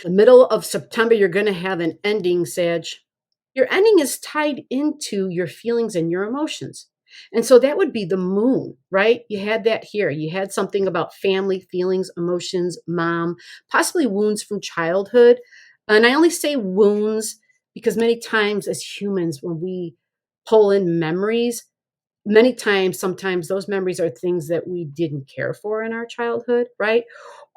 The middle of September, you're going to have an ending, Sag. Your ending is tied into your feelings and your emotions. And so that would be the moon, right? You had that here. You had something about family, feelings, emotions, mom, possibly wounds from childhood. And I only say wounds because many times as humans, when we pull in memories, many times, sometimes those memories are things that we didn't care for in our childhood, right?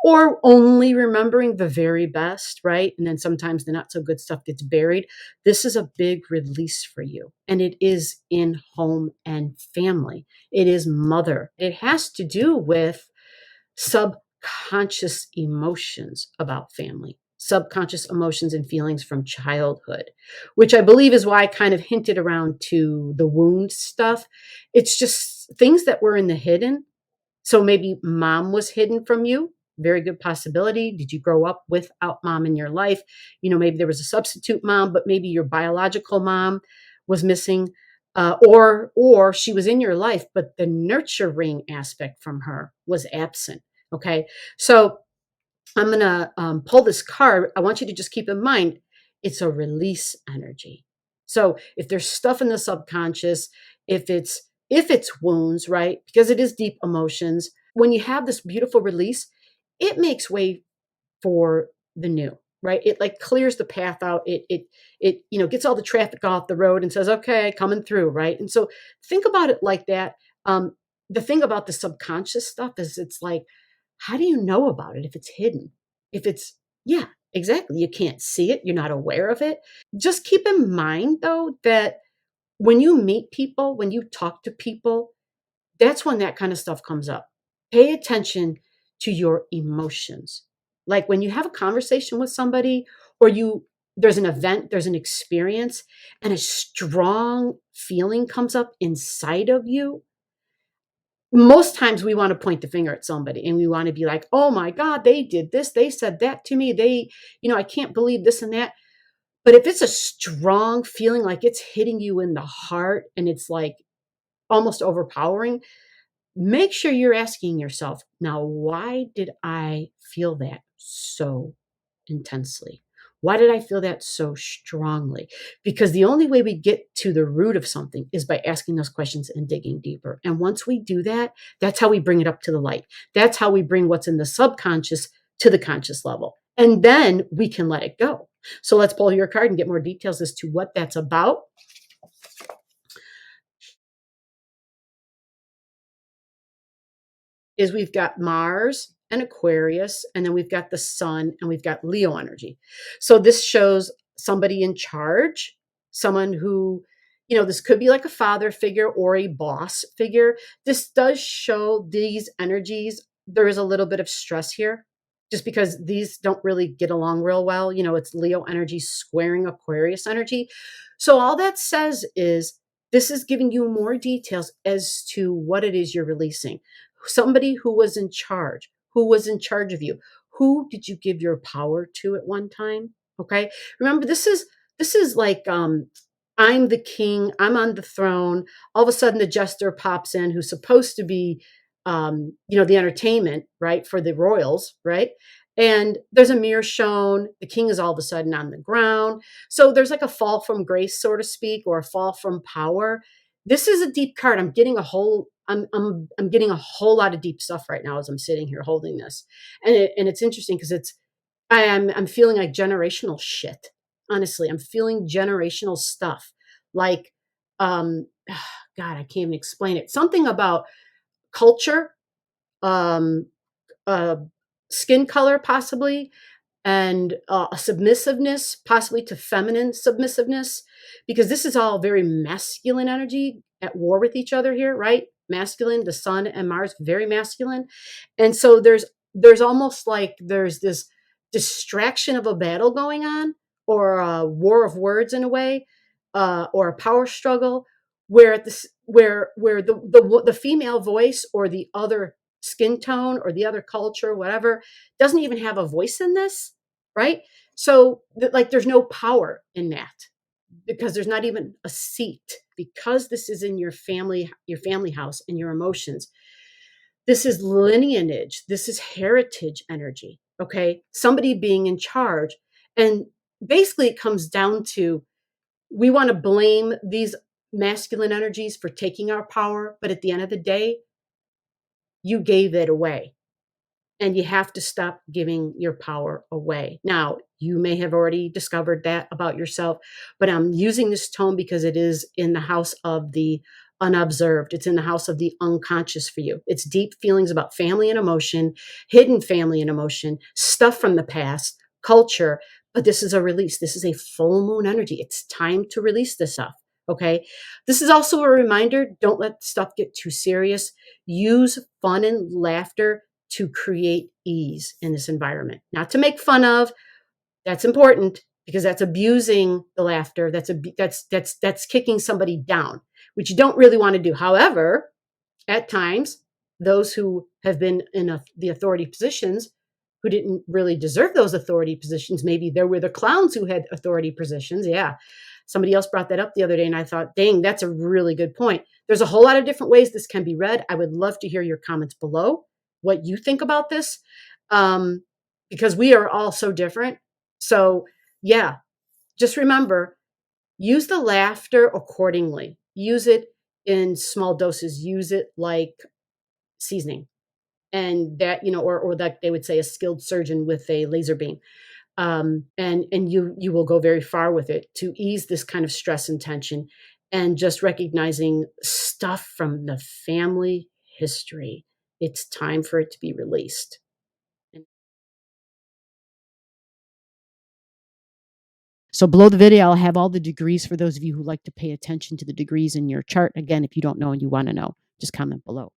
Or only remembering the very best, right? And then sometimes the not so good stuff gets buried. This is a big release for you. And it is in home and family. It is mother. It has to do with subconscious emotions about family, subconscious emotions and feelings from childhood, which I believe is why I kind of hinted around to the wound stuff. It's just things that were in the hidden. So maybe mom was hidden from you. Very good possibility. Did you grow up without mom in your life? Maybe there was a substitute mom, but maybe your biological mom was missing, or she was in your life, but the nurturing aspect from her was absent. Okay, so I'm gonna pull this card. I want you to just keep in mind it's a release energy. So if there's stuff in the subconscious, if it's wounds, right? Because it is deep emotions. When you have this beautiful release, it makes way for the new, right? It like clears the path out. It gets all the traffic off the road and says, okay, coming through, right? And so think about it like that. The thing about the subconscious stuff is it's like, how do you know about it if it's hidden? If it's, yeah, exactly. You can't see it. You're not aware of it. Just keep in mind though, that when you meet people, when you talk to people, that's when that kind of stuff comes up. Pay attention to your emotions. Like when you have a conversation with somebody or there's an event, there's an experience, and a strong feeling comes up inside of you. Most times we want to point the finger at somebody and we want to be like, oh my God, they did this, they said that to me, I can't believe this and that. But if it's a strong feeling, like it's hitting you in the heart and it's like almost overpowering, make sure you're asking yourself, now, why did I feel that so intensely? Why did I feel that so strongly? Because the only way we get to the root of something is by asking those questions and digging deeper. And once we do that, that's how we bring it up to the light. That's how we bring what's in the subconscious to the conscious level. And then we can let it go. So let's pull your card and get more details as to what that's about. Is we've got Mars and Aquarius, and then we've got the Sun, and we've got Leo energy. So this shows somebody in charge, someone who, this could be like a father figure or a boss figure. This does show these energies. There is a little bit of stress here just because these don't really get along real well. It's Leo energy squaring Aquarius energy. So all that says is this is giving you more details as to what it is you're releasing. Somebody who was in charge of you. Who did you give your power to at one time? Okay, remember, this is like, I'm the king, I'm on the throne. All of a sudden the jester pops in who's supposed to be, the entertainment, right, for the royals, right? And there's a mirror shown. The king is all of a sudden on the ground. So there's like a fall from grace, so to speak, or a fall from power. This is a deep card. I'm getting a whole lot of deep stuff right now as I'm sitting here holding this. And it's interesting because I'm feeling like generational shit. Honestly, I'm feeling generational stuff. Like, God, I can't even explain it. Something about culture, um, uh, skin color, possibly, and a submissiveness, possibly to feminine submissiveness, because this is all very masculine energy at war with each other here, right? Masculine, the sun and Mars, very masculine. And so there's almost like there's this distraction of a battle going on, or a war of words in a way, or a power struggle where the female voice or the other skin tone or the other culture, whatever, doesn't even have a voice in this, right? So like there's no power in that because there's not even a seat, because this is in your family house and your emotions. This is lineage. This is heritage energy. Okay. Somebody being in charge. And basically, it comes down to we want to blame these masculine energies for taking our power. But at the end of the day, you gave it away. And you have to stop giving your power away. Now, you may have already discovered that about yourself, but I'm using this tone because it is in the house of the unobserved. It's in the house of the unconscious for you. It's deep feelings about family and emotion, hidden family and emotion, stuff from the past, culture. But this is a release. This is a full moon energy. It's time to release this stuff. Okay. This is also a reminder, don't let stuff get too serious. Use fun and laughter to create ease in this environment, not to make fun of. That's important because that's abusing the laughter. That's kicking somebody down, which you don't really want to do. However, at times, those who have been in the authority positions who didn't really deserve those authority positions, maybe there were the clowns who had authority positions. Yeah. Somebody else brought that up the other day, and I thought, dang, that's a really good point. There's a whole lot of different ways this can be read. I would love to hear your comments below, what you think about this, because we are all so different. So, yeah, just remember, use the laughter accordingly. Use it in small doses. Use it like seasoning, and that or like they would say, a skilled surgeon with a laser beam. And you will go very far with it to ease this kind of stress and tension, and just recognizing stuff from the family history. It's time for it to be released. So below the video, I'll have all the degrees for those of you who like to pay attention to the degrees in your chart. Again, if you don't know and you want to know, just comment below.